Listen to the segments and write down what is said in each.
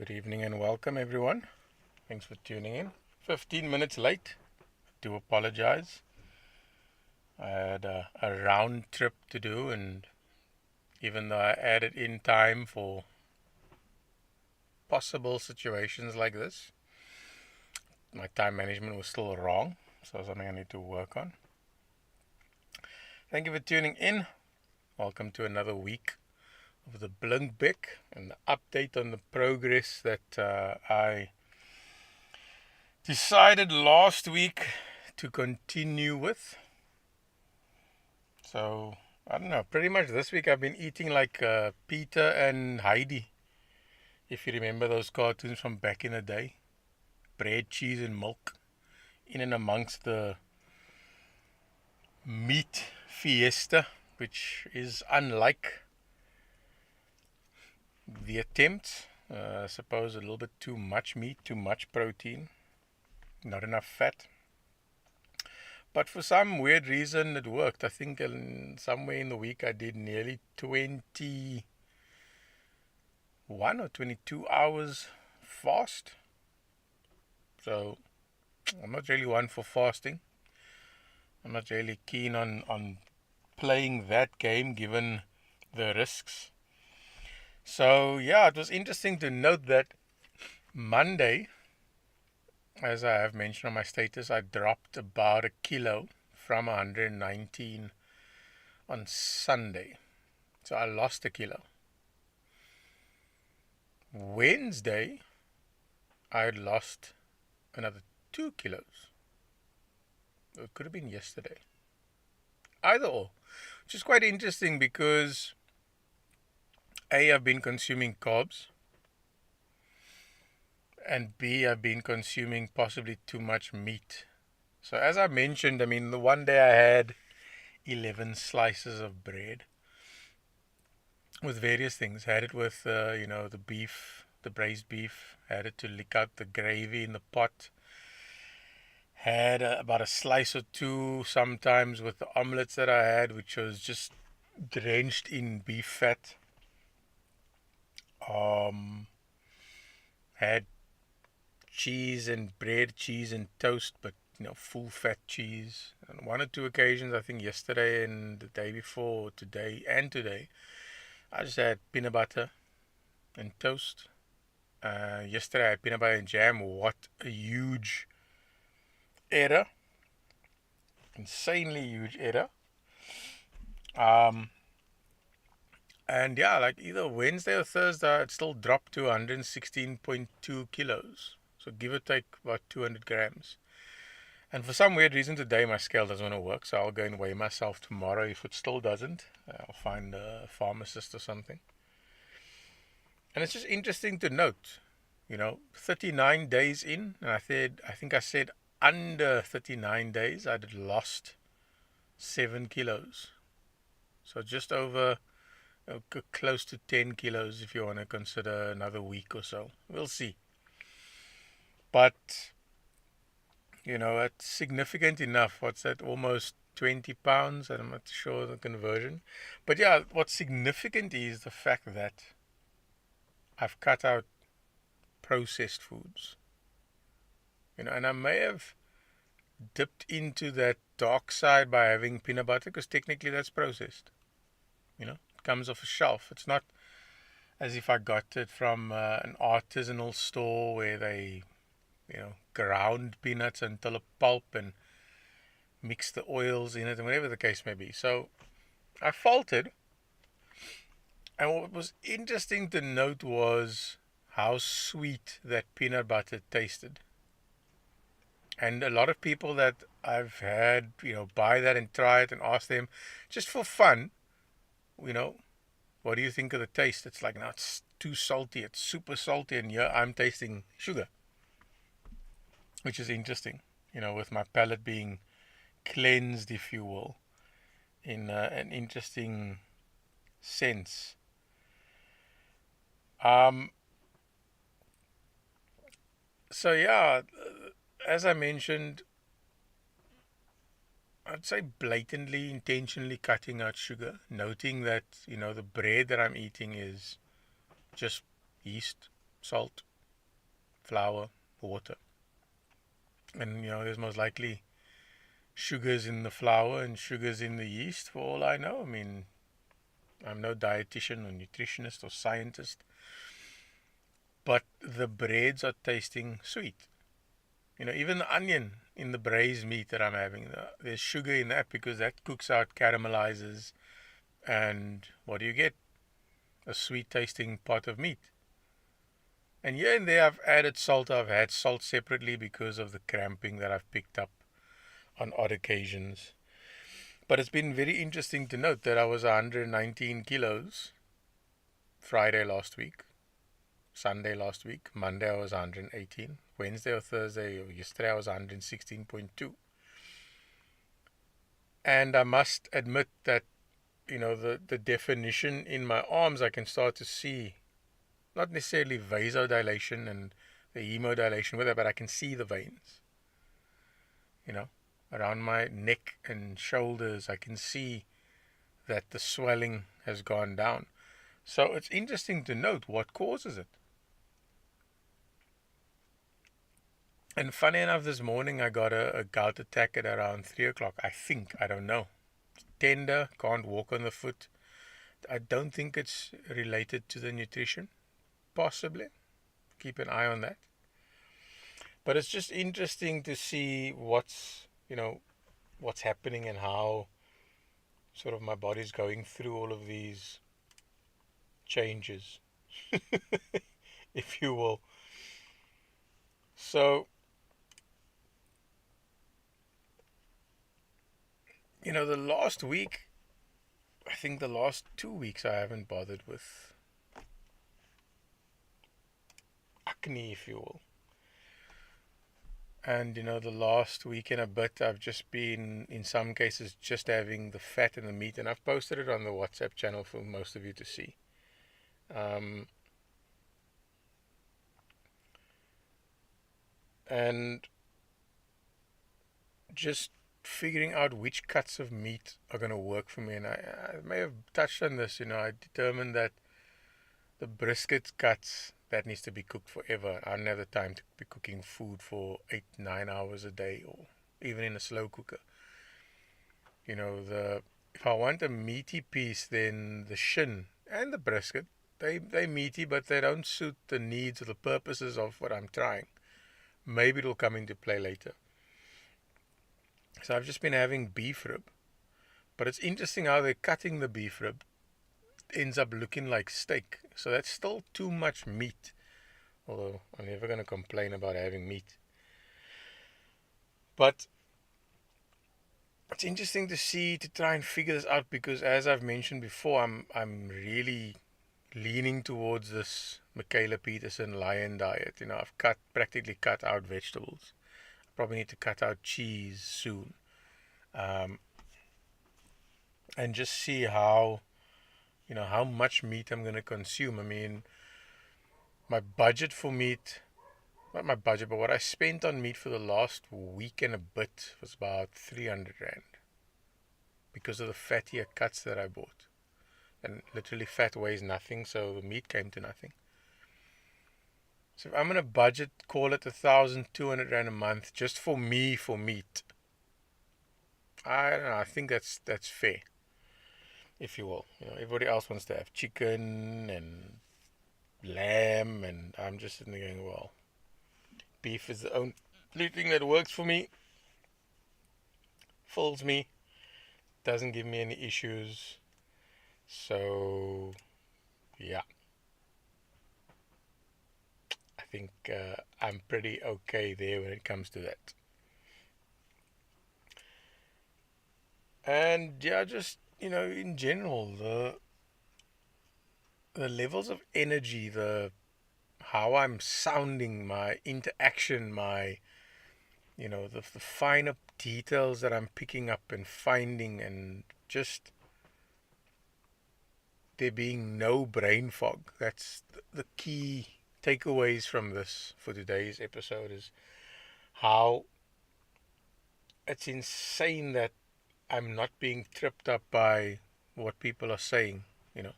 Good evening and welcome, everyone. Thanks for tuning in. 15 minutes late. Do apologize. I had a round trip to do, and even though I added in time for possible situations like this, my time management was still wrong. So, something I need to work on. Thank you for tuning in. Welcome to another week of the Blinkbek and the update on the progress that I decided last week to continue with. So, I don't know, pretty much this week I've been eating like Peter and Heidi. If you remember those cartoons from back in the day. Bread, cheese and milk. In and amongst the meat fiesta, which is unlike the attempt. I suppose a little bit too much meat, too much protein, not enough fat. But for some weird reason, it worked. I think somewhere in the week I did nearly 21 or 22 hours fast. So I'm not really one for fasting. I'm not really keen on playing that game given the risks. So yeah, it was interesting to note that Monday, as I have mentioned on my status, I dropped about a kilo from 119 on Sunday. So I lost a kilo. Wednesday, I had lost another 2 kilos. It could have been yesterday. Either or. Which is quite interesting because A, I've been consuming carbs. And B, I've been consuming possibly too much meat. So as I mentioned, the one day I had 11 slices of bread with various things. Had it with, the beef, the braised beef. Had it to lick out the gravy in the pot. Had about a slice or two sometimes with the omelets that I had, which was just drenched in beef fat. Had cheese and bread, cheese and toast, but full fat cheese. On one or two occasions, I think yesterday and the day before, today, I just had peanut butter and toast. Yesterday I had peanut butter and jam. What a huge error. Insanely huge error. And yeah, like either Wednesday or Thursday, it still dropped to 116.2 kilos. So give or take about 200 grams. And for some weird reason today my scale doesn't want to work, so I'll go and weigh myself tomorrow. If it still doesn't, I'll find a pharmacist or something. And it's just interesting to note, 39 days in, and I think I said under 39 days I'd lost 7 kilos. So just over, close to 10 kilos if you want to consider another week or so. We'll see. But it's significant enough. What's that? Almost 20 pounds. I'm not sure the conversion. But yeah, what's significant is the fact that I've cut out processed foods. And I may have dipped into that dark side by having peanut butter because technically that's processed. It comes off a shelf. It's not as if I got it from an artisanal store where they ground peanuts until a pulp and mix the oils in it and whatever the case may be. So I faltered. And what was interesting to note was how sweet that peanut butter tasted. And a lot of people that I've had, buy that and try it and ask them just for fun, what do you think of the taste? It's like, no, it's too salty. It's super salty. And yeah, I'm tasting sugar. Which is interesting, with my palate being cleansed, if you will, in an interesting sense. So yeah, as I mentioned, I'd say blatantly, intentionally cutting out sugar, noting that, the bread that I'm eating is just yeast, salt, flour, water. And, there's most likely sugars in the flour and sugars in the yeast, for all I know. I mean, I'm no dietitian or nutritionist or scientist, but the breads are tasting sweet. Even the onion in the braised meat that I'm having, there's sugar in that because that cooks out, caramelizes, and what do you get? A sweet tasting pot of meat. And here and there I've added salt. I've had salt separately because of the cramping that I've picked up on odd occasions. But it's been very interesting to note that I was 119 kilos Friday last week, Sunday last week, Monday I was 118, Wednesday or Thursday or yesterday I was 116.2. And I must admit that, the definition in my arms, I can start to see, not necessarily vasodilation and the hemodilation with it, but I can see the veins. Around my neck and shoulders, I can see that the swelling has gone down. So it's interesting to note what causes it. And funny enough, this morning I got a gout attack at around 3 o'clock. I don't know. Tender, can't walk on the foot. I don't think it's related to the nutrition. Possibly. Keep an eye on that. But it's just interesting to see what's happening and how sort of my body's going through all of these changes, if you will. So, the last week, I think the last 2 weeks I haven't bothered with acne, if you will. And, the last week and a bit, I've just been, in some cases, just having the fat and the meat. And I've posted it on the WhatsApp channel for most of you to see. And just figuring out which cuts of meat are going to work for me. And I may have touched on this. I determined that the brisket cuts, that needs to be cooked forever. I don't have the time to be cooking food for 8-9 hours a day, or even in a slow cooker. If I want a meaty piece, then the shin and the brisket, they're meaty, but they don't suit the needs or the purposes of what I'm trying. Maybe it'll come into play later. So I've just been having beef rib. But it's interesting how they're cutting the beef rib. Ends up looking like steak. So that's still too much meat. Although I'm never going to complain about having meat. But it's interesting to try and figure this out, because as I've mentioned before, I'm really leaning towards this Michaela Peterson lion diet. I've practically cut out vegetables. I probably need to cut out cheese soon. And just see how much meat I'm going to consume. I mean, my budget for meat, not my budget, but what I spent on meat for the last week and a bit was about 300 Rand. Because of the fattier cuts that I bought. And literally fat weighs nothing, so the meat came to nothing. So if I'm going to budget, call it 1,200 Rand a month just for me for meat. I don't know, I think that's fair, if you will. Everybody else wants to have chicken and lamb, and I'm just sitting there going, well, beef is the only thing that works for me, fills me, doesn't give me any issues. So, yeah, I think I'm pretty okay there when it comes to that. And yeah, just, in general, the levels of energy, how I'm sounding, my interaction, my, the finer details that I'm picking up and finding, and just there being no brain fog. That's the key takeaways from this for today's episode, is how it's insane that I'm not being tripped up by what people are saying, And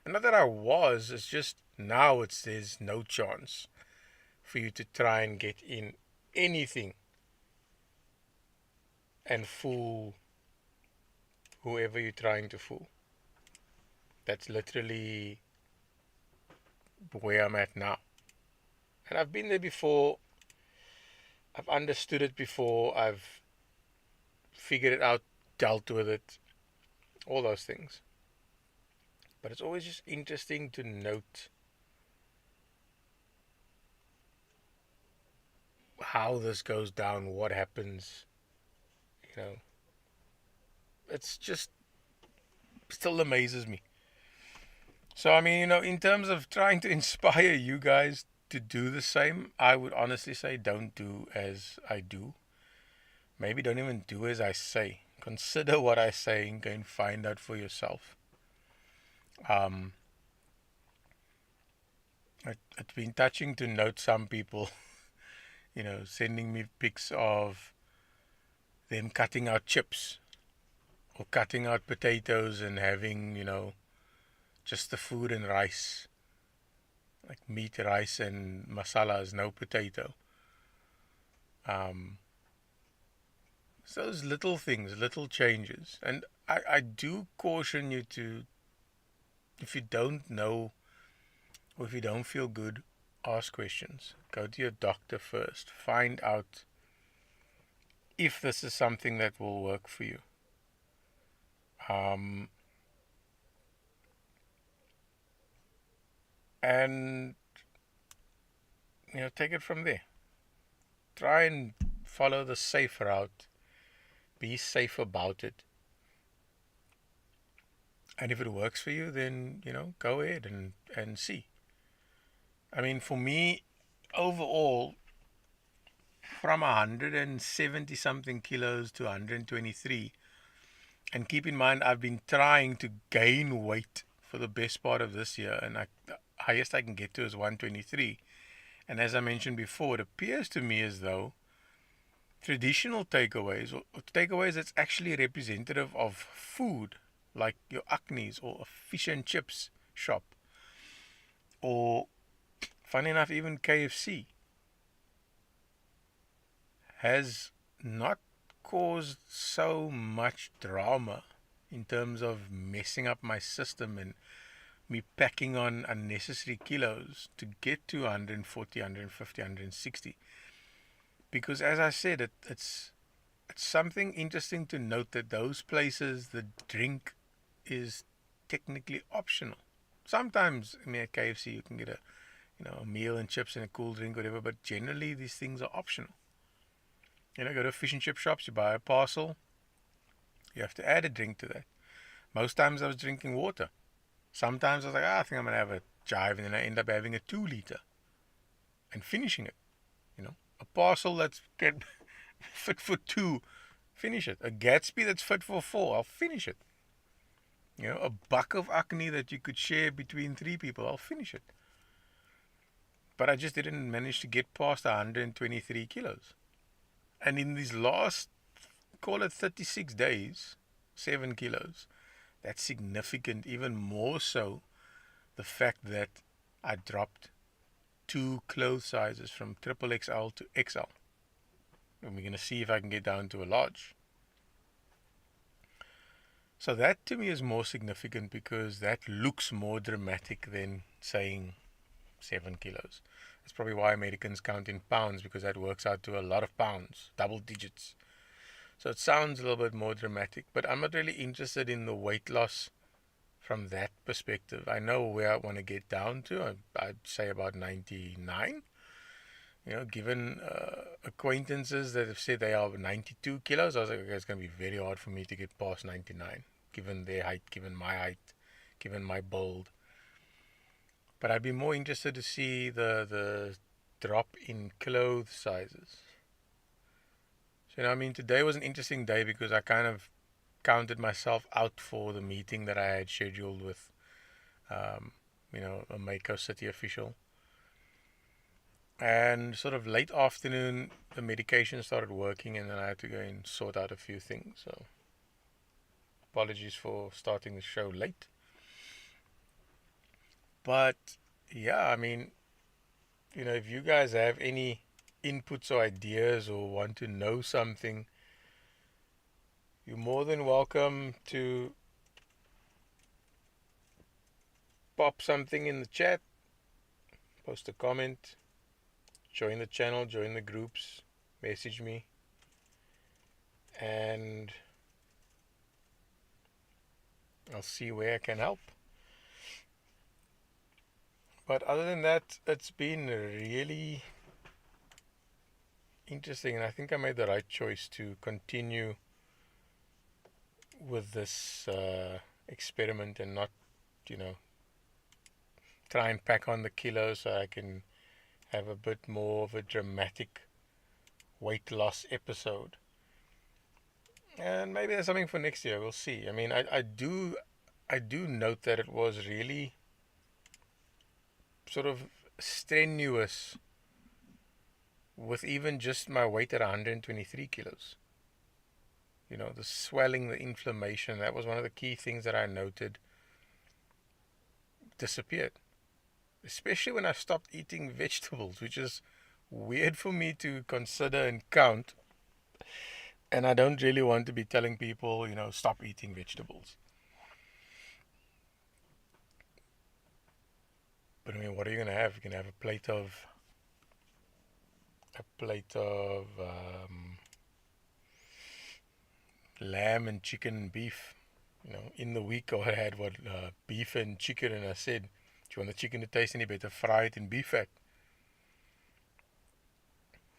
not that I was, it's just now there's no chance for you to try and get in anything and fool whoever you're trying to fool. That's literally where I'm at now. And I've been there before. I've understood it before. I've figured it out, dealt with it, all those things. But it's always just interesting to note how this goes down, what happens, you know. It's just still amazes me. So, I mean, in terms of trying to inspire you guys to do the same, I would honestly say don't do as I do. Maybe don't even do as I say. Consider what I say and go and find out for yourself. Um, it's been touching to note some people, sending me pics of them cutting out chips or cutting out potatoes and having, just the food and rice, like meat, rice, and masalas, no potato. It's those little things, little changes. And I do caution you to, if you don't know or if you don't feel good, ask questions. Go to your doctor first. Find out if this is something that will work for you. And take it from there. Try and follow the safe route. Be safe about it. And if it works for you, then go ahead and see. I mean, for me, overall, from 170 something kilos to 123, and keep in mind I've been trying to gain weight for the best part of this year, and the highest I can get to is 123. And as I mentioned before, it appears to me as though traditional takeaways, or takeaways that's actually representative of food, like your Acme's or a fish and chips shop, or funny enough, even KFC, has not caused so much drama in terms of messing up my system and me packing on unnecessary kilos to get to 140, 150, 160. Because as I said, it's something interesting to note that those places, the drink is technically optional. Sometimes, at KFC you can get a meal and chips and a cool drink, whatever, but generally these things are optional. Go to fish and chip shops, you buy a parcel, you have to add a drink to that. Most times I was drinking water. Sometimes I was like, I think I'm going to have a jive, and then I end up having a 2 liter and finishing it. A parcel that's fit for 2, finish it. A Gatsby that's fit for 4, I'll finish it. A buck of Acne that you could share between 3 people, I'll finish it. But I just didn't manage to get past 123 kilos. And in these last, call it 36 days, 7 kilos. That's significant, even more so the fact that I dropped 2 clothes sizes from triple XL to XL. And we're going to see if I can get down to a large. So that to me is more significant because that looks more dramatic than saying 7 kilos. That's probably why Americans count in pounds, because that works out to a lot of pounds, double digits. So it sounds a little bit more dramatic, but I'm not really interested in the weight loss from that perspective. I know where I want to get down to. I'd say about 99. Given acquaintances that have said they are 92 kilos, I was like, okay, it's going to be very hard for me to get past 99, given their height, given my height, given my build. But I'd be more interested to see the drop in clothes sizes. So, today was an interesting day because I kind of counted myself out for the meeting that I had scheduled with, a Mako City official. And sort of late afternoon, the medication started working, and then I had to go and sort out a few things. So, apologies for starting the show late. But, yeah, if you guys have any inputs or ideas or want to know something, you're more than welcome to pop something in the chat, post a comment, join the channel, join the groups, message me, and I'll see where I can help. But other than that, it's been really interesting, and I think I made the right choice to continue with this experiment and not, you know, try and pack on the kilos so I can have a bit more of a dramatic weight loss episode. And maybe there's something for next year. We'll see. I mean, I do note that it was really sort of strenuous with even just my weight at 123 kilos. The swelling, the inflammation, that was one of the key things that I noted disappeared. Especially when I stopped eating vegetables, which is weird for me to consider and count. And I don't really want to be telling people, stop eating vegetables. But I mean, what are you going to have? You can have a plate of lamb and chicken and beef. In the week I had beef and chicken, and I said, do you want the chicken to taste any better? Fry it in beef fat.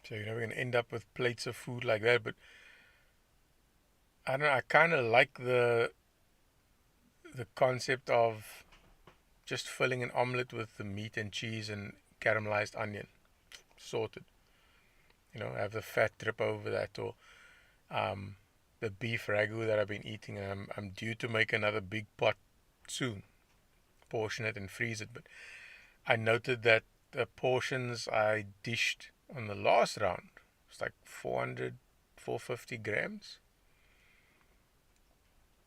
So we're going to end up with plates of food like that. But I don't know. I kind of like the concept of just filling an omelette with the meat and cheese and caramelized onion, sorted. Have the fat drip over that, or the beef ragu that I've been eating, and I'm due to make another big pot soon. Portion it and freeze it. But I noted that the portions I dished on the last round was like 450 grams.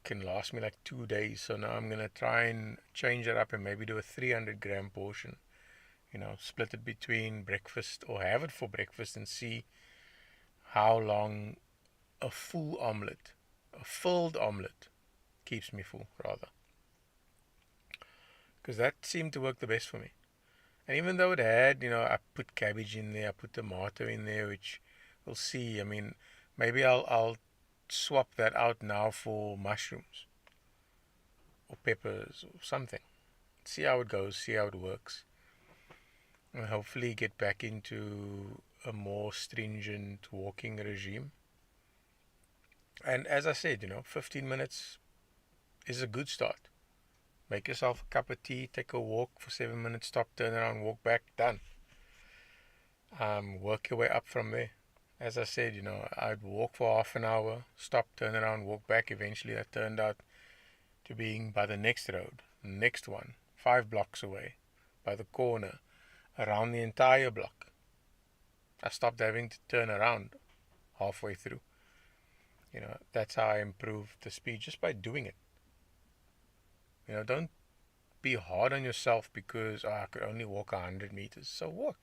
Can last me like 2 days. So now I'm gonna try and change it up and maybe do a 300-gram portion. Split it between breakfast, or have it for breakfast, and see how long a filled omelette keeps me full, rather. Because that seemed to work the best for me. And even though it had, I put cabbage in there, I put tomato in there, which we'll see. I mean, maybe I'll swap that out now for mushrooms or peppers or something. See how it goes, see how it works. And hopefully get back into a more stringent walking regime. And as I said, 15 minutes is a good start. Make yourself a cup of tea, take a walk for 7 minutes, stop, turn around, walk back, done. Work your way up from there. As I said, I'd walk for half an hour, stop, turn around, walk back. Eventually that turned out to being by the next road, next one, 5 blocks away, by the corner, around the entire block. I stopped having to turn around halfway through. That's how I improved the speed, just by doing it. Don't be hard on yourself because I could only walk 100 meters. So walk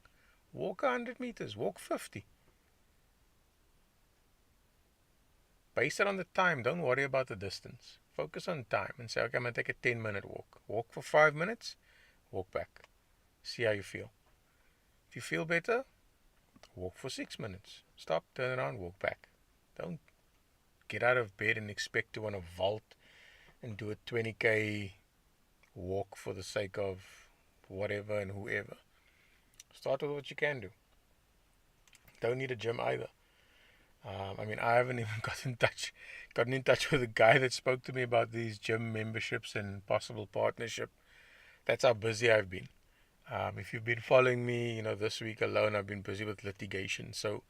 100 meters, walk 50. Base it on the time. Don't worry about the distance. Focus on time and say, okay, I'm going to take a 10-minute walk. Walk for 5 minutes, walk back. See how you feel. If you feel better, walk for 6 minutes. Stop, turn around, walk back. Don't get out of bed and expect to want to vault and do a 20K walk for the sake of whatever and whoever. Start with what you can do. Don't need a gym either. I haven't even gotten in touch with the guy that spoke to me about these gym memberships and possible partnership. That's how busy I've been. If you've been following me, this week alone I've been busy with litigation. So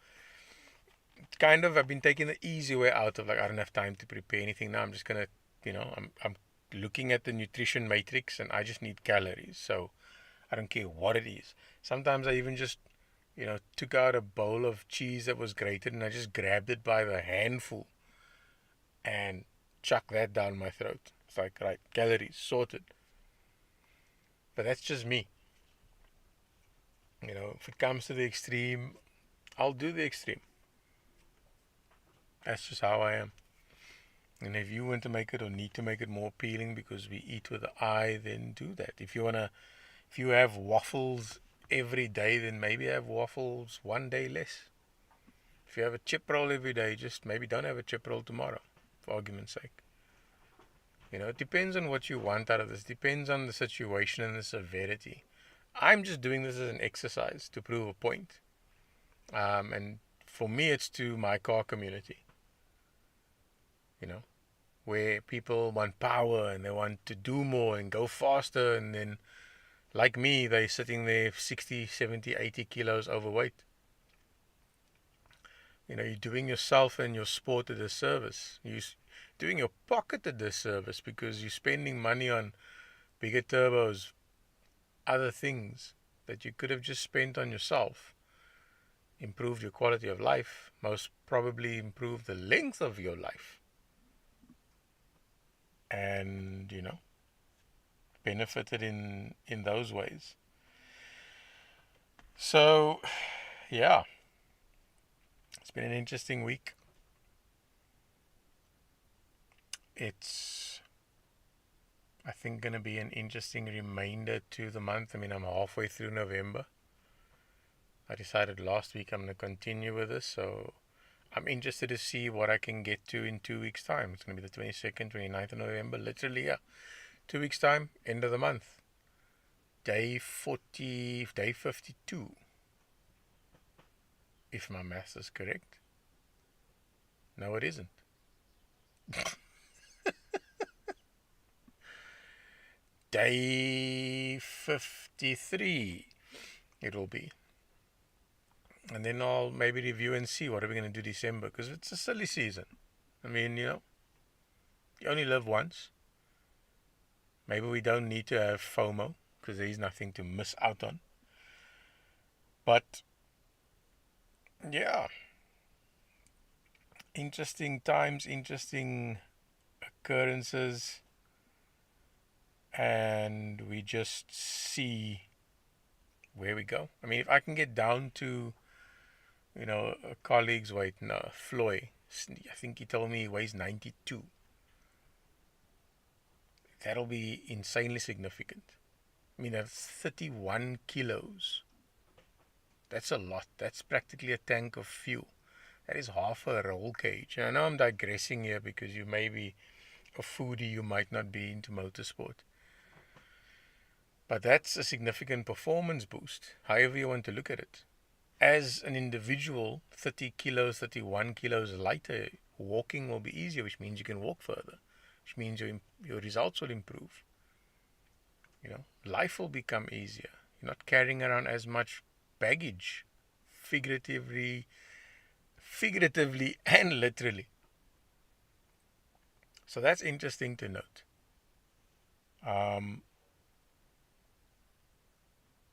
I've been taking the easy way out of, like, I don't have time to prepare anything now. I'm just gonna, I'm looking at the nutrition matrix and I just need calories. So I don't care what it is. Sometimes I even just, took out a bowl of cheese that was grated and I just grabbed it by the handful and chucked that down my throat. It's like, right, calories sorted. But that's just me. If it comes to the extreme, I'll do the extreme. That's just how I am. And if you want to make it or need to make it more appealing because we eat with the eye, then do that. If you have waffles every day, then maybe have waffles one day less. If you have a chip roll every day, just maybe don't have a chip roll tomorrow, for argument's sake. It depends on what you want out of this. Depends on the situation and the severity. I'm just doing this as an exercise to prove a point. And for me, it's to my car community. Where people want power and they want to do more and go faster, and then, like me, they're sitting there 60, 70, 80 kilos overweight. You're doing yourself and your sport a disservice. You're doing your pocket a disservice because you're spending money on bigger turbos, other things that you could have just spent on yourself, improved your quality of life, most probably improved the length of your life, and benefited in those ways. So yeah, it's been an interesting week. It's, I think, going to be an interesting remainder to the month. I mean, I'm halfway through November. I decided last week I'm going to continue with this, so I'm interested to see what I can get to in 2 weeks' time. It's going to be the 22nd, 29th of November, literally, yeah. 2 weeks' time, end of the month. Day 52, if my math is correct. No, it isn't. Day 53 it will be. And then I'll maybe review and see what are we going to do December, because it's a silly season. I mean, you only live once. Maybe we don't need to have FOMO because there's nothing to miss out on. But yeah, interesting times, interesting occurrences, and we just see where we go. I mean, if I can get down to, a colleague's weight, no, Floyd, I think he told me he weighs 92. That'll be insanely significant. I mean, that's 31 kilos. That's a lot. That's practically a tank of fuel. That is half a roll cage. And I know I'm digressing here because you may be a foodie, you might not be into motorsport. But that's a significant performance boost, however you want to look at it. As an individual, 30 kilos, 31 kilos lighter, walking will be easier, which means you can walk further, which means your results will improve. Life will become easier. You're not carrying around as much baggage, figuratively and literally. So that's interesting to note.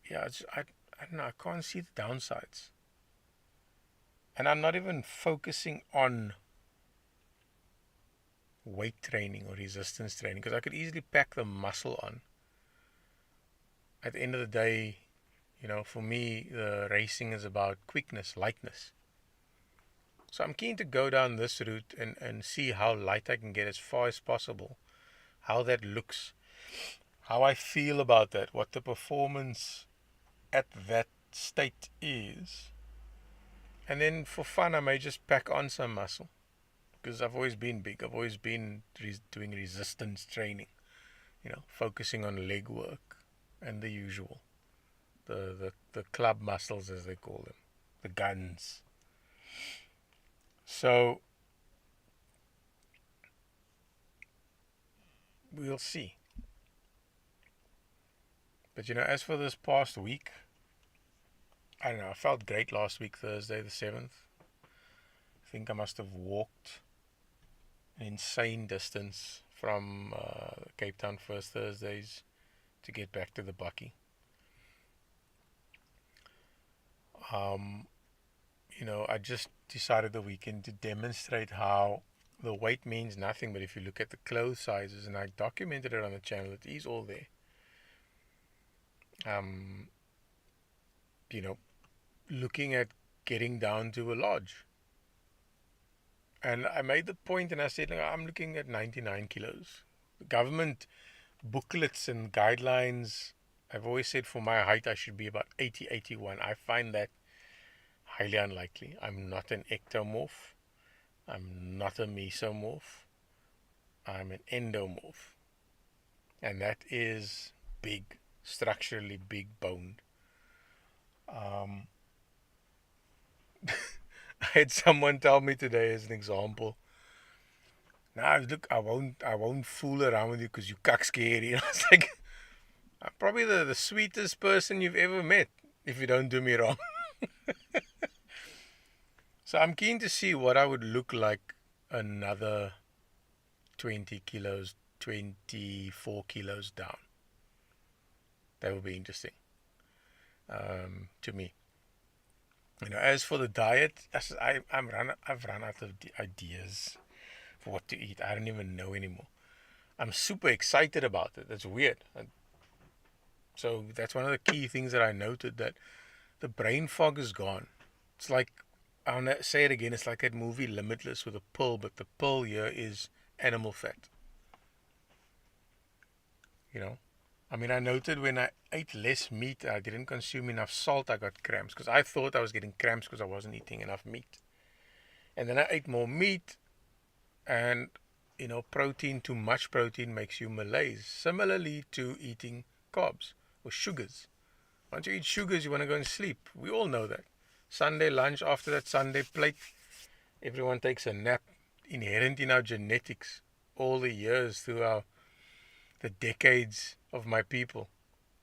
Yeah, I don't know, I can't see the downsides. And I'm not even focusing on weight training or resistance training, because I could easily pack the muscle on. At the end of the day, for me, the racing is about quickness, lightness. So I'm keen to go down this route and see how light I can get as far as possible, how that looks, how I feel about that, what the performance at that state is. And then for fun, I may just pack on some muscle, because I've always been big. I've always been doing resistance training, focusing on leg work and the usual, the club muscles, as they call them, the guns. So we'll see. But as for this past week, I don't know, I felt great last week, Thursday the 7th. I think I must have walked an insane distance from Cape Town First Thursdays to get back to the Bucky. I just decided the weekend to demonstrate how the weight means nothing, but if you look at the clothes sizes, and I documented it on the channel, it is all there. you know, looking at getting down to a lodge. And I made the point and I said, "Look, I'm looking at 99 kilos. The government booklets and guidelines, I've always said for my height, I should be about 80, 81. I find that highly unlikely. I'm not an ectomorph. I'm not a mesomorph. I'm an endomorph. And that is big, structurally big boned. Um, I had someone tell me today as an example, "Nah, look, I won't fool around with you because you cuck scary." And I was like, "I'm probably the sweetest person you've ever met, if you don't do me wrong." So I'm keen to see what I would look like another 20 kilos, 24 kilos down. That would be interesting, to me. As for the diet, I've run out of ideas for what to eat. I don't even know anymore. I'm super excited about it. That's weird. So that's one of the key things that I noted, that the brain fog is gone. It's like, I'll say it again, it's like that movie Limitless with a pill, but the pill here is animal fat. You know? I mean, I noted when I ate less meat, I didn't consume enough salt, I got cramps. Because I thought I was getting cramps because I wasn't eating enough meat. And then I ate more meat, and, protein, too much protein makes you malaise. Similarly to eating carbs or sugars. Once you eat sugars, you want to go and sleep. We all know that. Sunday lunch, after that Sunday plate, everyone takes a nap. Inherent in our genetics, all the years through the decades of my people.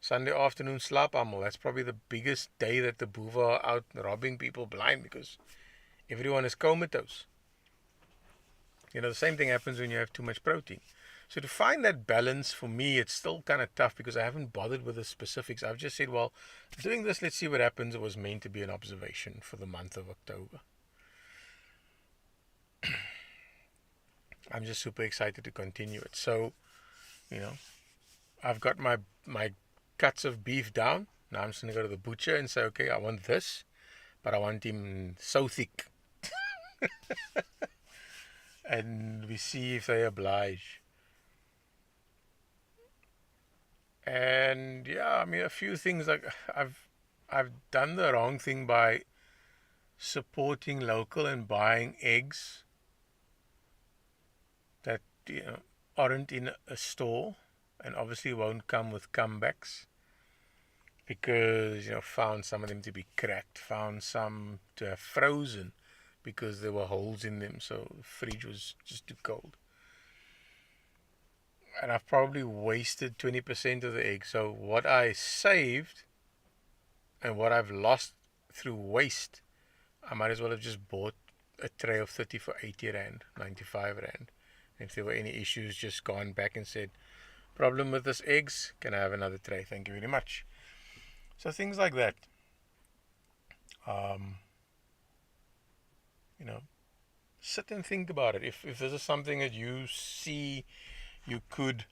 Sunday afternoon slaapamal. That's probably the biggest day that the boewe are out robbing people blind, because everyone is comatose. The same thing happens when you have too much protein. So to find that balance, for me, it's still kind of tough because I haven't bothered with the specifics. I've just said, well, doing this, let's see what happens. It was meant to be an observation for the month of October. I'm just super excited to continue it. So, I've got my cuts of beef down. Now I'm just going to go to the butcher and say, okay, I want this, but I want him so thick. And we see if they oblige. And yeah, I mean, a few things, like I've done the wrong thing by supporting local and buying eggs that aren't in a store, and obviously won't come with comebacks, because found some of them to be cracked, found some to have frozen because there were holes in them, so the fridge was just too cold. And I've probably wasted 20% of the egg. So what I saved and what I've lost through waste, I might as well have just bought a tray of 30 for 80 Rand, 95 Rand. And if there were any issues, just gone back and said, problem with this eggs, can I have another tray? Thank you very much. So things like that. Sit and think about it. If this is something that you see you could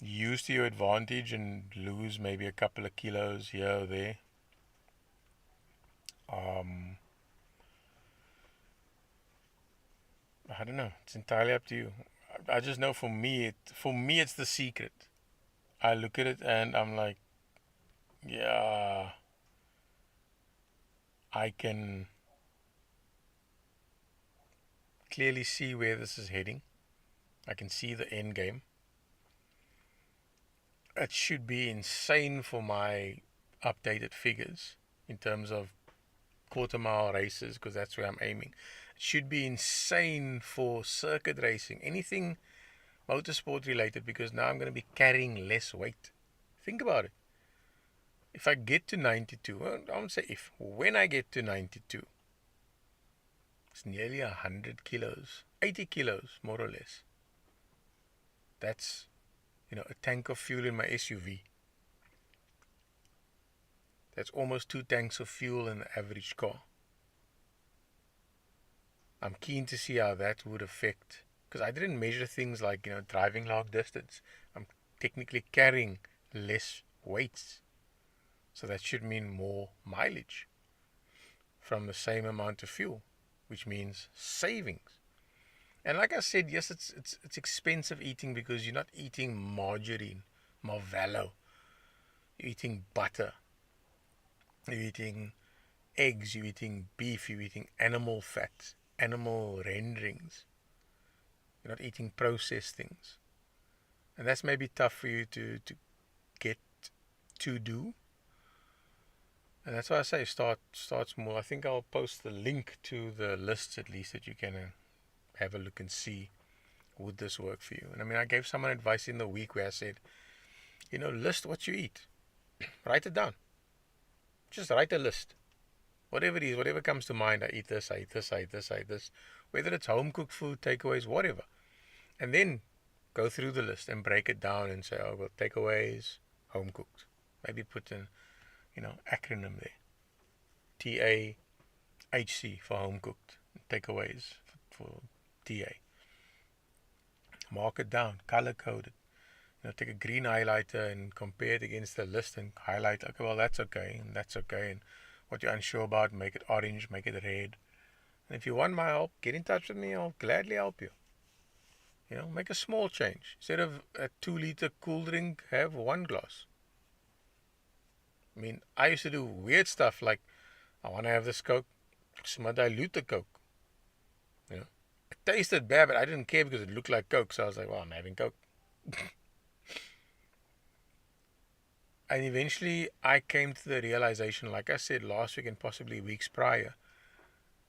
use to your advantage and lose maybe a couple of kilos here or there, I don't know. It's entirely up to you. I just know for me, it's the secret. I look at it and I'm like, yeah, I can clearly see where this is heading. I can see the end game. It should be insane for my updated figures in terms of quarter mile races, because that's where I'm aiming. It should be insane for circuit racing, anything motorsport related, because now I'm going to be carrying less weight. Think about it. If I get to 92, well, I won't say if, when I get to 92, it's nearly 100 kilos, 80 kilos, more or less. That's, a tank of fuel in my SUV. That's almost 2 tanks of fuel in the average car. I'm keen to see how that would affect, because I didn't measure things like, driving long distance. I'm technically carrying less weights. So that should mean more mileage from the same amount of fuel, which means savings. And like I said, yes, it's expensive eating because you're not eating margarine, Marvello. You're eating butter. You're eating eggs. You're eating beef. You're eating animal fat, animal renderings. You're not eating processed things. And that's maybe tough for you to get to do. And that's why I say start small. I think I'll post the link to the lists at least that you can have a look and see, would this work for you. And I mean, I gave someone advice in the week where I said, list what you eat. Write it down. Just write a list. Whatever it is, whatever comes to mind, I eat this, I eat this, I eat this, I eat this. Whether it's home cooked food, takeaways, whatever. And then go through the list and break it down and say, oh, well, takeaways, home cooked. Maybe put an, acronym there. TAHC for home cooked. Takeaways for TA. Mark it down, color code it. Take a green highlighter and compare it against the list and highlight, okay, well, that's okay, and that's okay. And what you're unsure about, make it orange, make it red. And if you want my help, get in touch with me. I'll gladly help you. Make a small change. Instead of a 2-liter cool drink, have 1 glass. I mean, I used to do weird stuff like, I want to have this Coke, so I dilute the Coke. It tasted bad, but I didn't care because it looked like Coke. So I was like, well, I'm having Coke. And eventually I came to the realization, like I said last week and possibly weeks prior,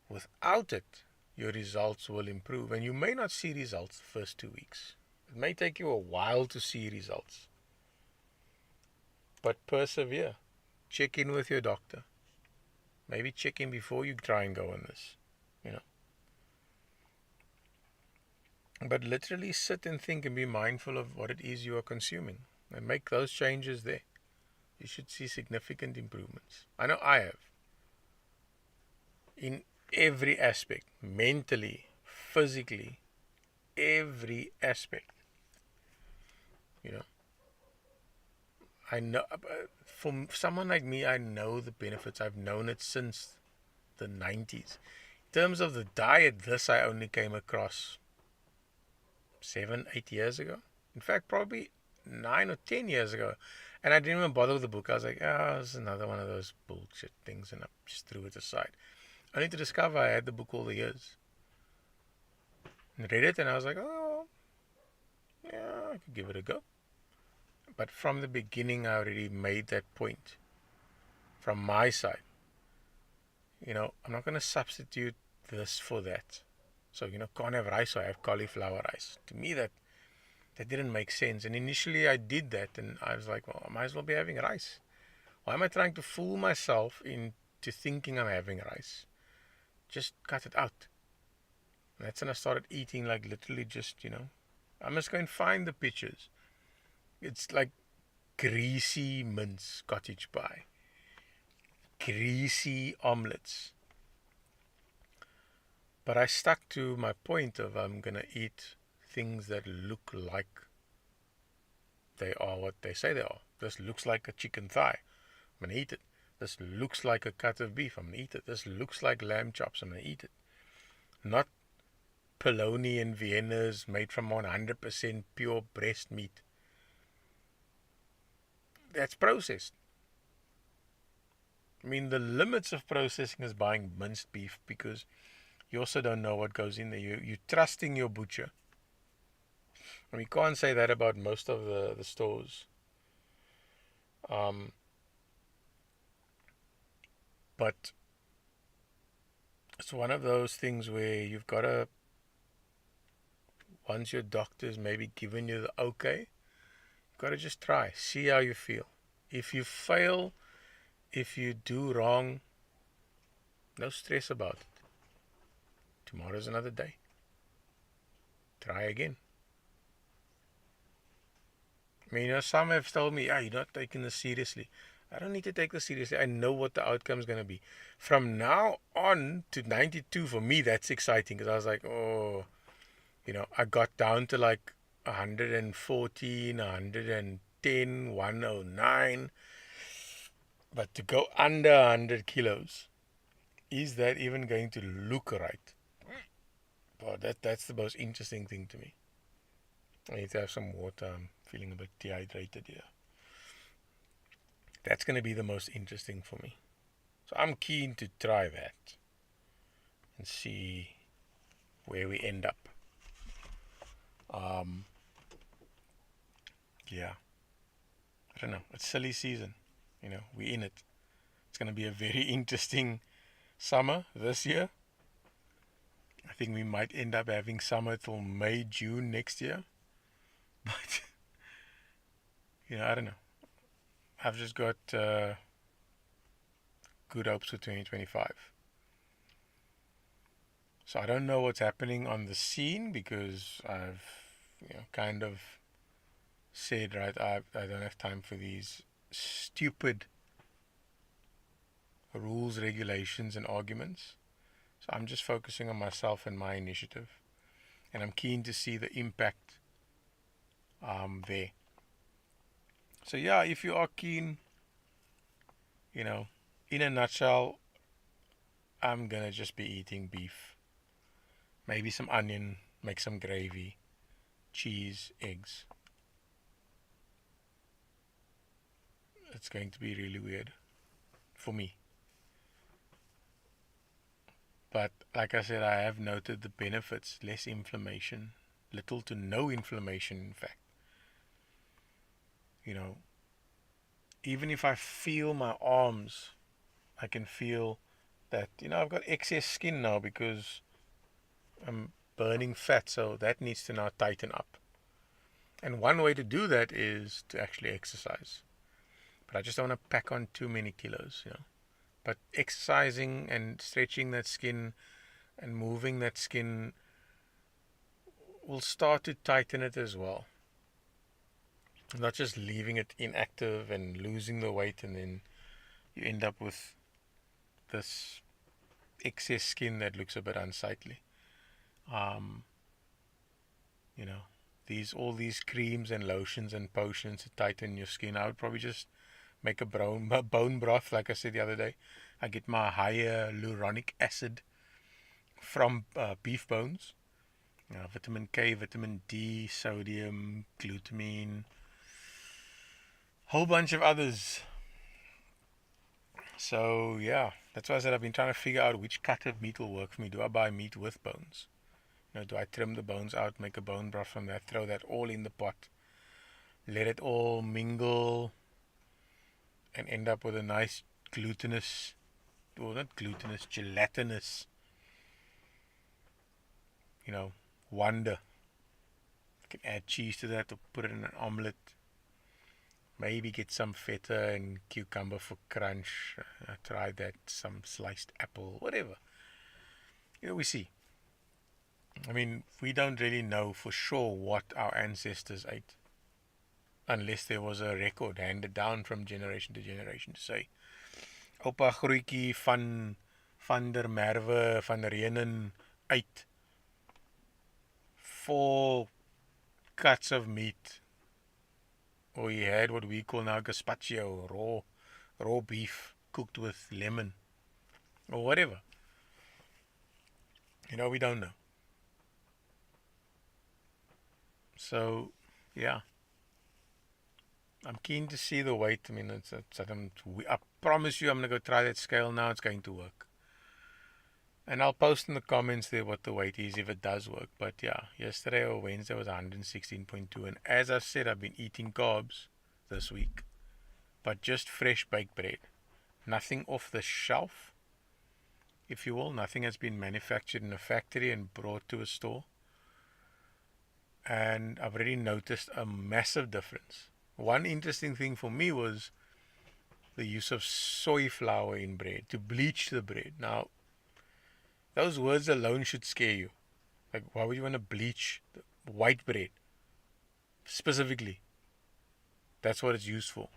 without it, your results will improve. And you may not see results the first 2 weeks. It may take you a while to see results. But persevere. Check in with your doctor. Maybe check in before you try and go on this. But literally sit and think and be mindful of what it is you are consuming. And make those changes there. You should see significant improvements. I know I have. In every aspect. Mentally, physically, every aspect. I know, for someone like me, I know the benefits. I've known it since the 90s. In terms of the diet, this I only came across 7, 8 years ago. In fact, probably 9 or 10 years ago. And I didn't even bother with the book. I was like, this is another one of those bullshit things. And I just threw it aside. Only to discover I had the book all the years. And read it and I was like, oh, yeah, I could give it a go. But from the beginning, I already made that point. From my side. I'm not going to substitute this for that. So, can't have rice, so I have cauliflower rice. To me, that didn't make sense. And initially I did that and I was like, well, I might as well be having rice. Why am I trying to fool myself into thinking I'm having rice? Just cut it out. And that's when I started eating like literally just, I must go and find the pictures. It's like greasy mince cottage pie. Greasy omelets. But I stuck to my point of I'm going to eat things that look like they are what they say they are. This looks like a chicken thigh. I'm going to eat it. This looks like a cut of beef. I'm going to eat it. This looks like lamb chops. I'm going to eat it. Not polony and Viennas made from 100% pure breast meat. That's processed. I mean, the limits of processing is buying minced beef because you also don't know what goes in there. You're trusting your butcher. And we can't say that about most of the stores. But it's one of those things where you've got to, once your doctor's maybe given you the okay, you've got to just try. See how you feel. If you fail, if you do wrong, no stress about it. Tomorrow's another day. Try again. I mean, some have told me, you're not taking this seriously. I don't need to take this seriously. I know what the outcome is going to be. From now on to 92, for me, that's exciting because I was like, I got down to like 114, 110, 109. But to go under 100 kilos, is that even going to look right? Oh, that's the most interesting thing to me. I need to have some water. I'm feeling a bit dehydrated here. That's going to be the most interesting for me. So I'm keen to try that and see where we end up. Yeah, I don't know. It's silly season. We're in it. It's going to be a very interesting summer this year. I think we might end up having summer till May, June next year. But, I don't know. I've just got good hopes for 2025. So I don't know what's happening on the scene because I've, kind of said, right, I don't have time for these stupid rules, regulations, and arguments. So I'm just focusing on myself and my initiative. And I'm keen to see the impact there. So yeah, if you are keen, in a nutshell, I'm gonna just be eating beef. Maybe some onion, make some gravy, cheese, eggs. It's going to be really weird for me. But like I said, I have noted the benefits. Less inflammation, little to no inflammation, in fact. Even if I feel my arms, I can feel that, I've got excess skin now because I'm burning fat, so that needs to now tighten up. And one way to do that is to actually exercise. But I just don't want to pack on too many kilos, But exercising and stretching that skin and moving that skin will start to tighten it as well. Not just leaving it inactive and losing the weight, and then you end up with this excess skin that looks a bit unsightly. All these creams and lotions and potions to tighten your skin. I would probably just make a bone broth, like I said the other day. I get my hyaluronic acid from beef bones. Vitamin K, vitamin D, sodium, glutamine, whole bunch of others. So yeah, that's why I said I've been trying to figure out which cut of meat will work for me. Do I buy meat with bones? Do I trim the bones out, make a bone broth from that, throw that all in the pot, let it all mingle, and end up with a nice gelatinous, wonder. I can add cheese to that or put it in an omelette. Maybe get some feta and cucumber for crunch. I tried that, some sliced apple, whatever. We see. I mean, we don't really know for sure what our ancestors ate, unless there was a record handed down from generation to generation to say, Opa Grootjie van der Merwe van Renen eet 4 cuts of meat, or he had what we call now gazpacho, raw beef cooked with lemon, or whatever. We don't know. So, yeah. I'm keen to see the weight. I mean, I promise you I'm going to go try that scale now. It's going to work. And I'll post in the comments there what the weight is if it does work. But yeah, yesterday or Wednesday was 116.2. And as I said, I've been eating carbs this week. But just fresh baked bread. Nothing off the shelf, if you will. Nothing has been manufactured in a factory and brought to a store. And I've already noticed a massive difference. One interesting thing for me was the use of soy flour in bread, to bleach the bread. Now, those words alone should scare you. Like, why would you want to bleach the white bread? Specifically, that's what it's used for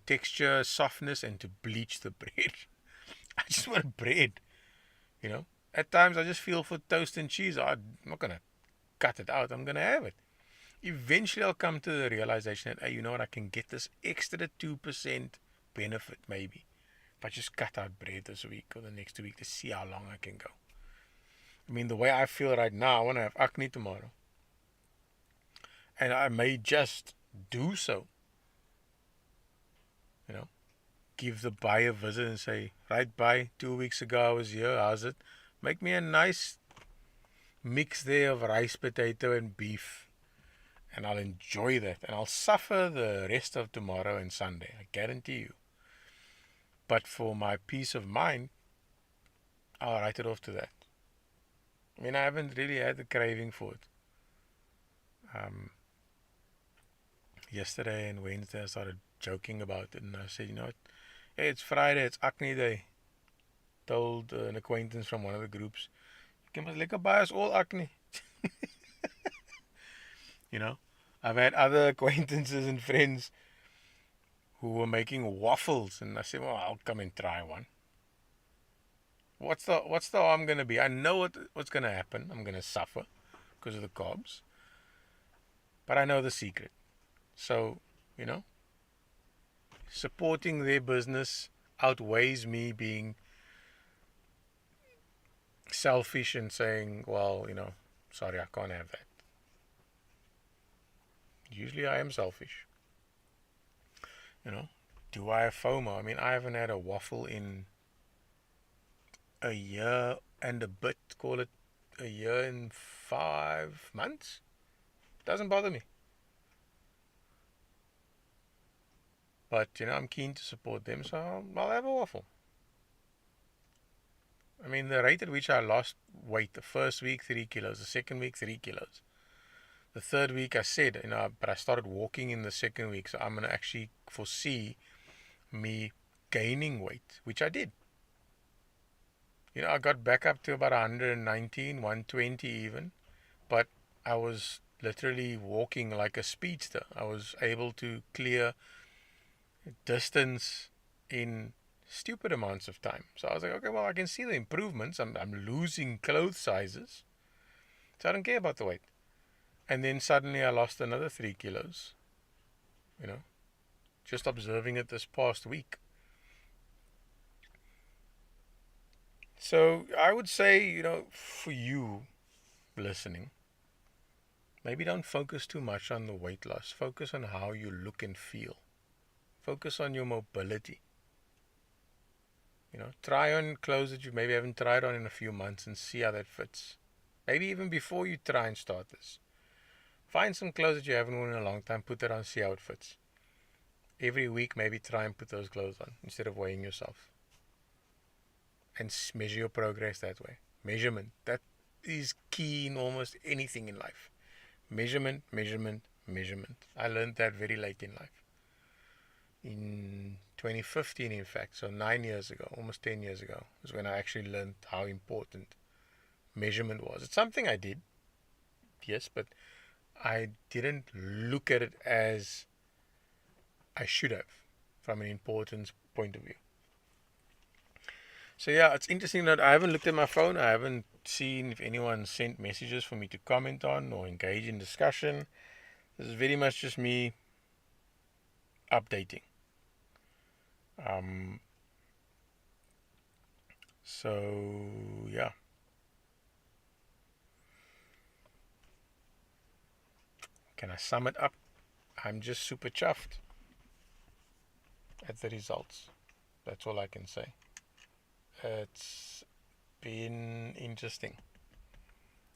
texture, softness, and to bleach the bread. I just want bread, At times I just feel for toast and cheese. I'm not going to cut it out. I'm going to have it. Eventually I'll come to the realization that, hey, you know what, I can get this extra 2% benefit maybe if I just cut out bread this week or the next week to see how long I can go. I mean, the way I feel right now, I want to have acne tomorrow. And I may just do so. You know, give the buyer a visit and say, right, buy, 2 weeks ago I was here, how's it? Make me a nice mix there of rice, potato, and beef. And I'll enjoy that. And I'll suffer the rest of tomorrow and Sunday. I guarantee you. But for my peace of mind, I'll write it off to that. I mean, I haven't really had the craving for it. Yesterday and Wednesday, I started joking about it. And I said, you know what? Hey, it's Friday. It's acne day. Told an acquaintance from one of the groups, you can lekker buy us all acne. You know, I've had other acquaintances and friends who were making waffles, and I said, well, I'll come and try one. What's the harm gonna be? I know what's gonna happen. I'm gonna suffer because of the carbs, but I know the secret. So, you know, supporting their business outweighs me being selfish and saying, well, you know, sorry, I can't have that. Usually I am selfish. You know, do I have FOMO? I mean, I haven't had a waffle in a year and a bit, call it a year and 5 months. Doesn't bother me. But, you know, I'm keen to support them, so I'll have a waffle. I mean, the rate at which I lost weight, the first week 3 kilos, the second week 3 kilos. The third week I said, you know, but I started walking in the second week, so I'm going to actually foresee me gaining weight, which I did. You know, I got back up to about 119, 120 even, but I was literally walking like a speedster. I was able to clear distance in stupid amounts of time. So I was like, okay, well, I can see the improvements. I'm losing clothes sizes, so I don't care about the weight. And then suddenly I lost another 3 kilos, you know, just observing it this past week. So I would say, you know, for you listening, maybe don't focus too much on the weight loss. Focus on how you look and feel. Focus on your mobility. You know, try on clothes that you maybe haven't tried on in a few months and see how that fits. Maybe even before you try and start this. Find some clothes that you haven't worn in a long time, put it on, see how it fits. Every week, maybe try and put those clothes on instead of weighing yourself. And measure your progress that way. Measurement, that is key in almost anything in life. Measurement, measurement, measurement. I learned that very late in life. In 2015, in fact, so 9 years ago, almost 10 years ago, was when I actually learned how important measurement was. It's something I did, yes, but I didn't look at it as I should have from an importance point of view. So yeah, it's interesting that I haven't looked at my phone. I haven't seen if anyone sent messages for me to comment on or engage in discussion. This is very much just me updating. So yeah. Can I sum it up? I'm just super chuffed at the results. That's all I can say. It's been interesting,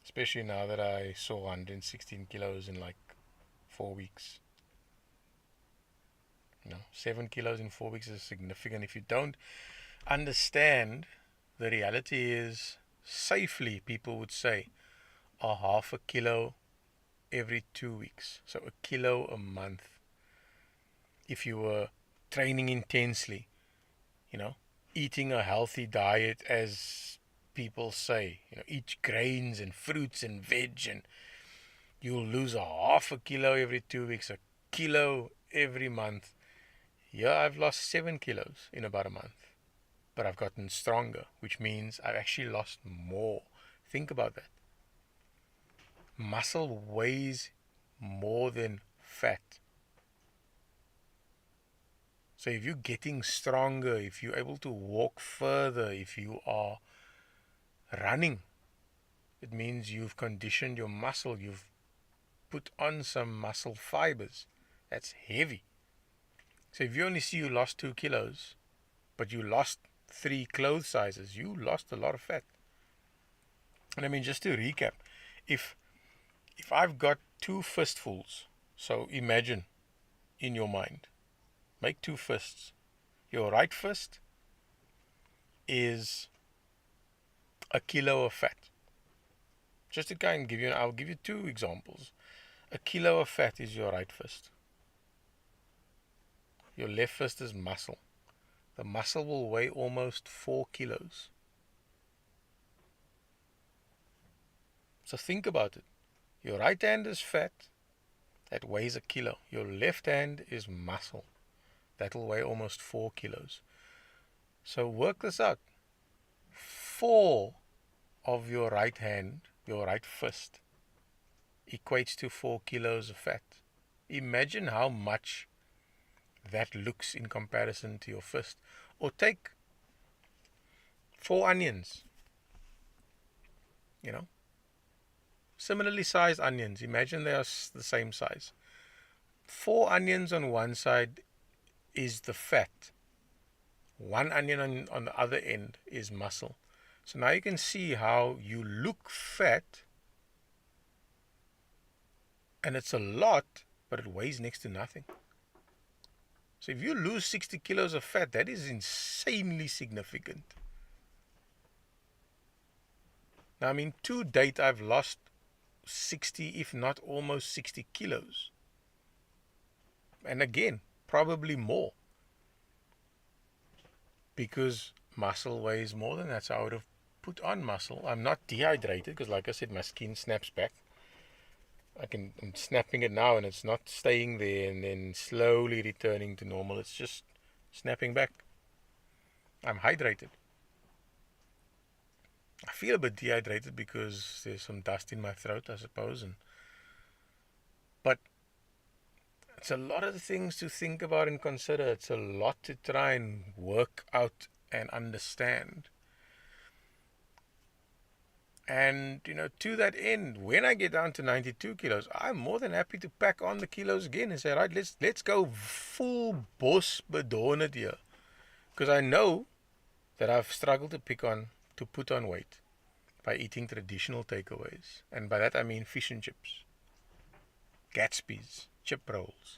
especially now that I saw 116 kilos in like 4 weeks. You know, 7 kilos in 4 weeks is significant. If you don't understand, the reality is, safely, people would say, a half a kilo every 2 weeks. So a kilo a month. If you were training intensely, you know, eating a healthy diet, as people say, you know, eat grains and fruits and veg, and you'll lose a half a kilo every 2 weeks, a kilo every month. Yeah, I've lost 7 kilos in about a month, but I've gotten stronger, which means I've actually lost more. Think about that. Muscle weighs more than fat. So if you're getting stronger, if you're able to walk further, if you are running, it means you've conditioned your muscle, you've put on some muscle fibers. That's heavy. So if you only see you lost 2 kilos, but you lost 3 clothes sizes, you lost a lot of fat. And I mean, just to recap, if I've got 2 fistfuls, so imagine in your mind, make 2 fists. Your right fist is a kilo of fat. Just to kind of give you, I'll give you 2 examples. A kilo of fat is your right fist. Your left fist is muscle. The muscle will weigh almost 4 kilos. So think about it. Your right hand is fat. That weighs a kilo. Your left hand is muscle. That will weigh almost 4 kilos. So work this out. 4 of your right hand, your right fist, equates to 4 kilos of fat. Imagine how much that looks in comparison to your fist. Or take 4 onions, similarly sized onions. Imagine they are the same size. 4 onions on one side is the fat. 1 onion on the other end is muscle. So now you can see how you look fat, and it's a lot, but it weighs next to nothing. So if you lose 60 kilos of fat, that is insanely significant. Now, I mean, to date, I've lost 60, if not almost 60 kilos. And again, probably more. Because muscle weighs more than that, so I would have put on muscle. I'm not dehydrated because, like I said, my skin snaps back. I'm snapping it now, and it's not staying there and then slowly returning to normal. It's just snapping back. I'm hydrated. I feel a bit dehydrated because there's some dust in my throat, I suppose. But it's a lot of things to think about and consider. It's a lot to try and work out and understand. And, to that end, when I get down to 92 kilos, I'm more than happy to pack on the kilos again and say, right, let's go full boss bedon it here. Because I know that I've struggled to put on weight by eating traditional takeaways. And by that I mean fish and chips, Gatsby's, chip rolls,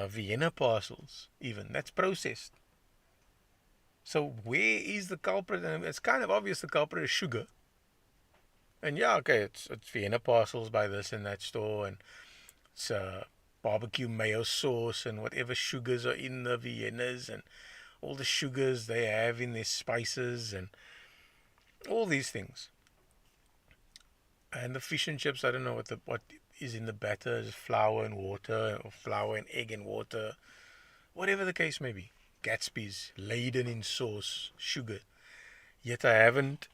Vienna parcels even. That's processed. So where is the culprit? And it's kind of obvious the culprit is sugar. And yeah, okay, it's Vienna parcels by this and that store, and it's barbecue mayo sauce and whatever sugars are in the Viennas and all the sugars they have in their spices and all these things. And the fish and chips, I don't know what is in the batter. Is flour and water, or flour and egg and water, whatever the case may be. Gatsby's laden in sauce, sugar. Yet I haven't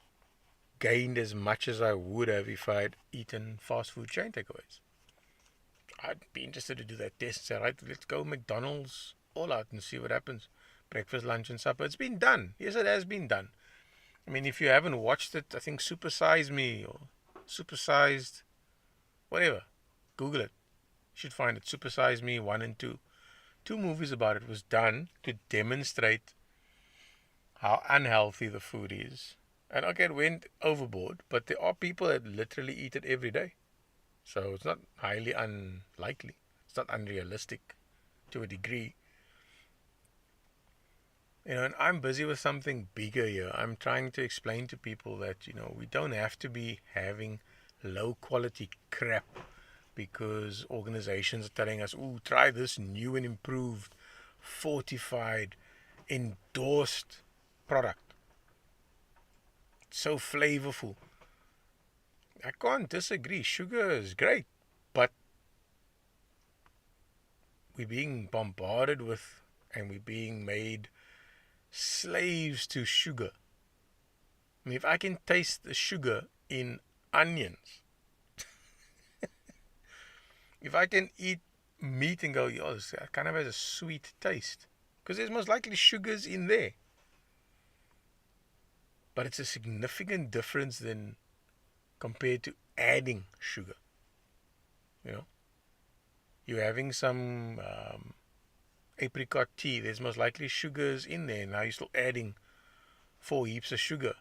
gained as much as I would have if I'd eaten fast food chain takeaways. I'd be interested to do that test. Say, right, let's go McDonald's all out and see what happens. Breakfast, lunch, and supper. It's been done. Yes, it has been done. I mean, if you haven't watched it, I think Super Size Me or Super Sized, whatever, Google it. You should find it. Super Size Me 1 and 2. 2 movies about it was done to demonstrate how unhealthy the food is. And okay, it went overboard, but there are people that literally eat it every day. So it's not highly unlikely. It's not unrealistic to a degree. And I'm busy with something bigger here. I'm trying to explain to people that, we don't have to be having low quality crap because organizations are telling us, ooh, try this new and improved, fortified, endorsed product. So flavorful. I can't disagree. Sugar is great, but we're being bombarded with, and we're being made slaves to sugar. I mean, if I can taste the sugar in onions, if I can eat meat and go, this kind of has a sweet taste because there's most likely sugars in there. But it's a significant difference than compared to adding sugar. You know, you're having some apricot tea. There's most likely sugars in there. Now you're still adding 4 heaps of sugar.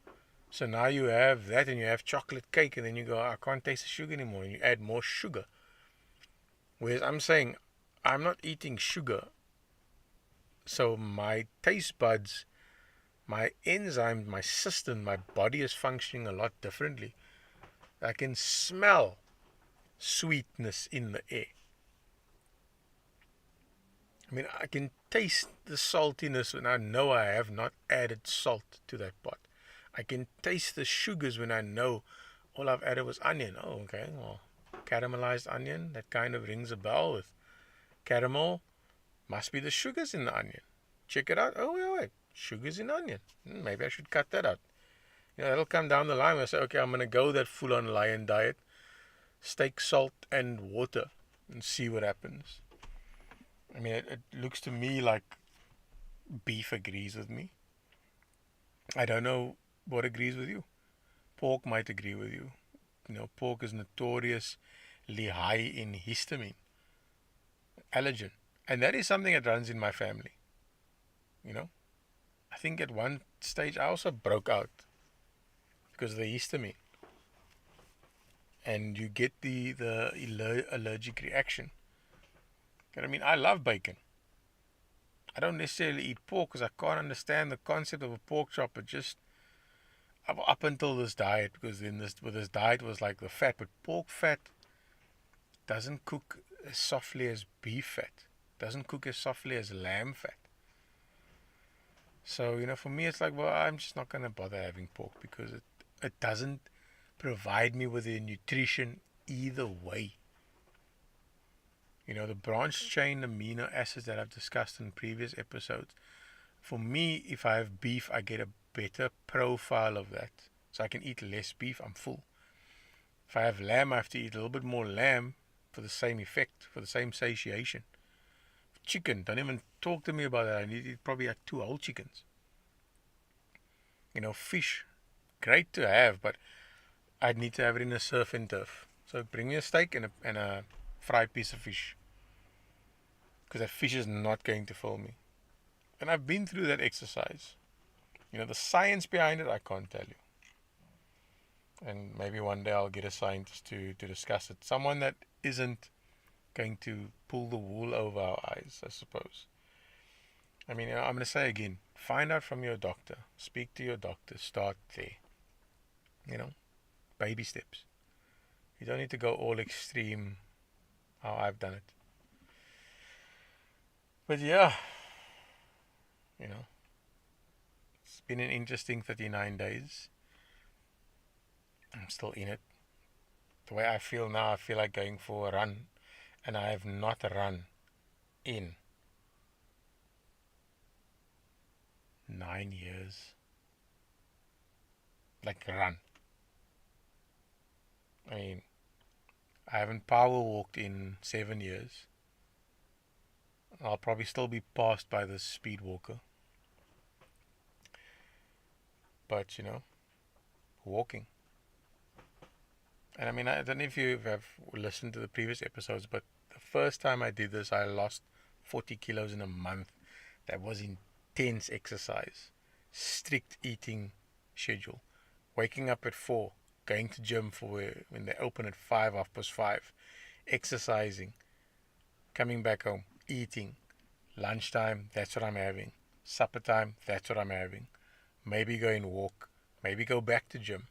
So now you have that, and you have chocolate cake, and then you go, I can't taste the sugar anymore, and you add more sugar. Whereas I'm saying, I'm not eating sugar, so my taste buds, my enzymes, my system, my body is functioning a lot differently. I can smell sweetness in the air. I mean, I can taste the saltiness when I know I have not added salt to that pot. I can taste the sugars when I know all I've added was onion. Oh, okay, well, caramelized onion, that kind of rings a bell with caramel. Must be the sugars in the onion. Check it out. Oh, wait, sugars in onion. Maybe I should cut that out. That'll come down the line where I say, okay, I'm going to go that full-on lion diet, steak, salt, and water, and see what happens. I mean, it looks to me like beef agrees with me. I don't know what agrees with you. Pork might agree with you. Pork is notoriously high in histamine, allergen. And that is something that runs in my family. I think at one stage I also broke out because of the histamine. And you get the allergic reaction. And I mean, I love bacon. I don't necessarily eat pork because I can't understand the concept of a pork chop. But just up until this diet, because then this diet was like the fat. But pork fat doesn't cook as softly as beef fat. Doesn't cook as softly as lamb fat. So, for me, it's like, well, I'm just not going to bother having pork because it doesn't provide me with the nutrition either way. The branched chain amino acids that I've discussed in previous episodes. For me, if I have beef, I get a better profile of that. So I can eat less beef, I'm full. If I have lamb, I have to eat a little bit more lamb for the same effect, for the same satiation. Chicken, don't even talk to me about that. I need to eat probably like 2 whole chickens. Fish, great to have, but I'd need to have it in a surf and turf. So bring me a steak and a fried piece of fish. Because that fish is not going to fill me. And I've been through that exercise. The science behind it, I can't tell you. And maybe one day I'll get a scientist to discuss it. Someone that isn't going to pull the wool over our eyes, I suppose. I mean, I'm going to say again, find out from your doctor. Speak to your doctor. Start there. Baby steps. You don't need to go all extreme how I've done it. But yeah, it's been an interesting 39 days. I'm still in it. The way I feel now, I feel like going for a run. And I have not run in 9 years. Like run. I mean, I haven't power walked in 7 years. I'll probably still be passed by this speed walker. But, walking. And I mean, I don't know if you have listened to the previous episodes, but the first time I did this, I lost 40 kilos in a month. That was intense exercise. Strict eating schedule. Waking up at 4. Going to gym when they open at 5, 5:30. Exercising. Coming back home. Eating. Lunchtime, that's what I'm having. Supper time, that's what I'm having. Maybe go and walk. Maybe go back to gym.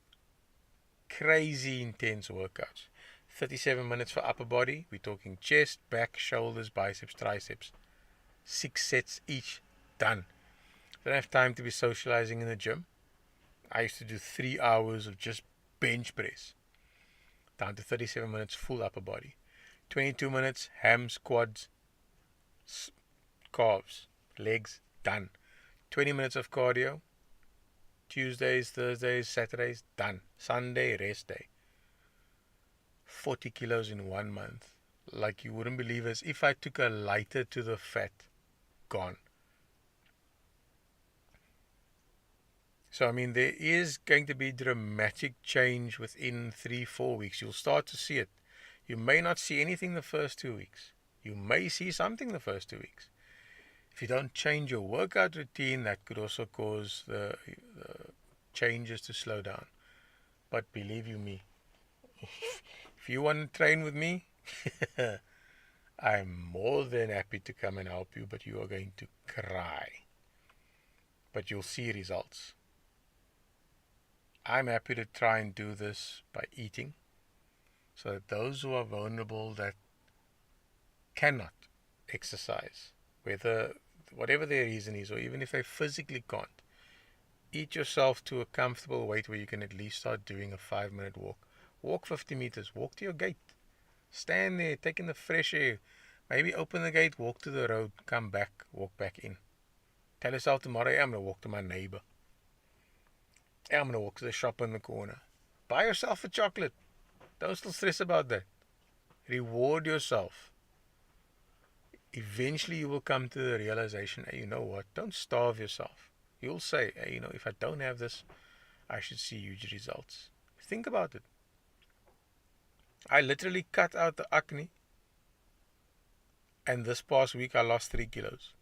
Crazy intense workouts. 37 minutes for upper body. We're talking chest, back, shoulders, biceps, triceps. 6 sets each. Done. Don't have time to be socializing in the gym. I used to do 3 hours of just bench press. Down to 37 minutes full upper body. 22 minutes hams, quads, calves, legs. Done. 20 minutes of cardio. Tuesdays, Thursdays, Saturdays. Done. Sunday, rest day. 40 kilos in 1 month. Like you wouldn't believe, as if I took a lighter to the fat. Gone. So, I mean, there is going to be dramatic change within 3, 4 weeks. You'll start to see it. You may not see anything the first 2 weeks. You may see something the first 2 weeks. If you don't change your workout routine, that could also cause the changes to slow down. But believe you me, if you want to train with me, I'm more than happy to come and help you, but you are going to cry. But you'll see results. I'm happy to try and do this by eating, so that those who are vulnerable that cannot exercise, whatever their reason is, or even if they physically can't, eat yourself to a comfortable weight where you can at least start doing a 5-minute walk. Walk 50 meters, walk to your gate. Stand there, take in the fresh air. Maybe open the gate, walk to the road, come back, walk back in. Tell yourself tomorrow, hey, I'm going to walk to my neighbor. Hey, I'm going to walk to the shop in the corner. Buy yourself a chocolate. Don't still stress about that. Reward yourself. Eventually you will come to the realization, hey, you know what? Don't starve yourself. You'll say, hey, if I don't have this, I should see huge results. Think about it. I literally cut out the acne, and this past week I lost 3 kilos.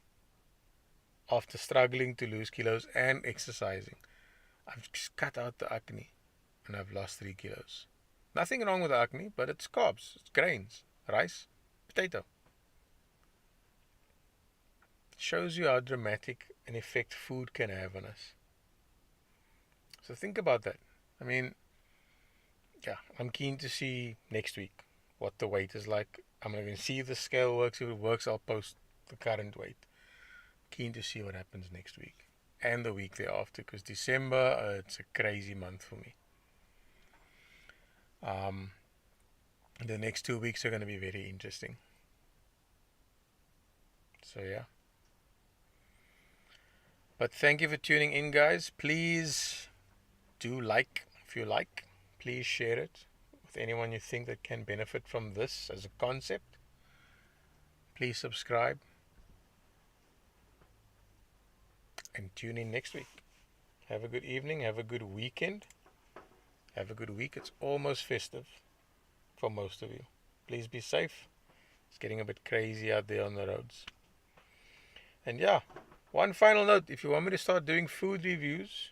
After struggling to lose kilos and exercising, I've just cut out the acne, and I've lost 3 kilos. Nothing wrong with the acne, but it's carbs, it's grains, rice, potato. Shows you how dramatic an effect food can have on us. So think about that. I mean, yeah, I'm keen to see next week what the weight is like. I'm going to see if the scale works. If it works, I'll post the current weight. Keen to see what happens next week and the week thereafter, because December, it's a crazy month for me. The next 2 weeks are going to be very interesting. So yeah. But thank you for tuning in, guys. Please do like if you like. Please share it with anyone you think that can benefit from this as a concept. Please subscribe. And tune in next week. Have a good evening. Have a good weekend. Have a good week. It's almost festive for most of you. Please be safe. It's getting a bit crazy out there on the roads. And yeah, one final note. If you want me to start doing food reviews,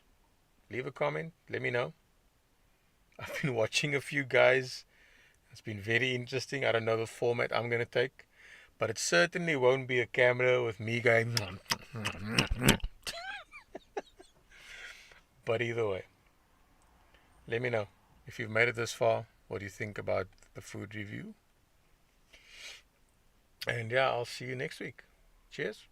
leave a comment. Let me know. I've been watching a few guys. It's been very interesting. I don't know the format I'm going to take, but it certainly won't be a camera with me going. But either way, let me know if you've made it this far. What do you think about the food review? And yeah, I'll see you next week. Cheers.